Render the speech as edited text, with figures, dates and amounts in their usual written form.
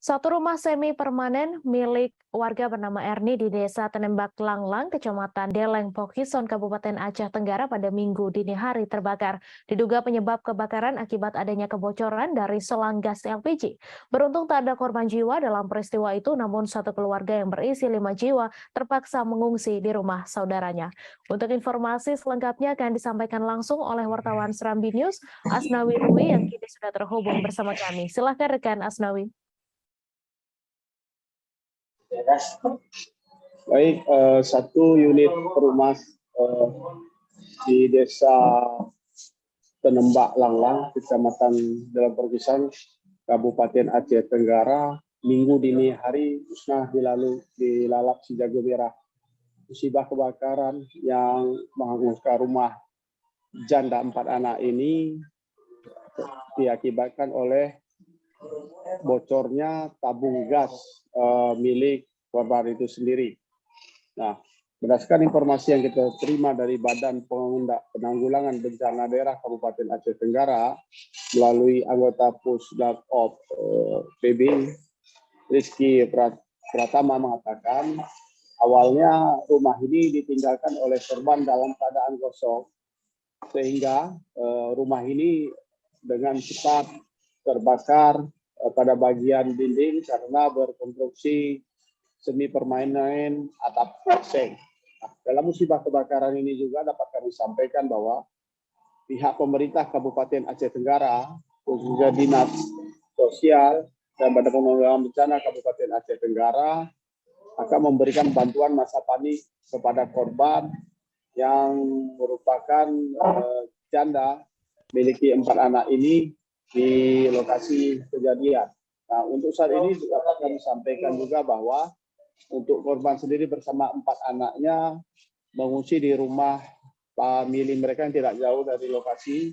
Satu rumah semi permanen milik warga bernama Erni di Desa Tenembak Langlang, Kecamatan Deleng, Pokison, Kabupaten Aceh Tenggara pada Minggu dini hari terbakar. Diduga penyebab kebakaran akibat adanya kebocoran dari selang gas LPG. Beruntung tak ada korban jiwa dalam peristiwa itu, namun satu keluarga yang berisi 5 jiwa terpaksa mengungsi di rumah saudaranya. Untuk informasi selengkapnya akan disampaikan langsung oleh wartawan Serambi News, Asnawi Dwi, yang kini sudah terhubung bersama kami. Silahkan rekan Asnawi. Baik, satu unit rumah di Desa Tenembak Langlang, Kecamatan Deleng Pokison, Kabupaten Aceh Tenggara, Minggu dini hari musnah dilalap si jago merah. Musibah kebakaran yang menghanguskan rumah janda 4 anak ini diakibatkan oleh bocornya tabung gas milik korban itu sendiri. Nah, berdasarkan informasi yang kita terima dari Badan Penanggulangan Bencana Daerah Kabupaten Aceh Tenggara melalui anggota Pusdat Op PB Rizky Pratama mengatakan awalnya rumah ini ditinggalkan oleh korban dalam keadaan kosong sehingga rumah ini dengan cepat terbakar pada bagian dinding karena berkonstruksi semi permanen atap seng. Nah, dalam musibah kebakaran ini juga dapat kami sampaikan bahwa pihak pemerintah Kabupaten Aceh Tenggara, khususnya Dinas Sosial dan Badan Penanggulangan Bencana Kabupaten Aceh Tenggara akan memberikan bantuan masa panik kepada korban yang merupakan janda memiliki 4 anak ini di lokasi kejadian. Nah, untuk saat ini dapat kami sampaikan juga bahwa untuk korban sendiri bersama 4 anaknya mengungsi di rumah milik mereka yang tidak jauh dari lokasi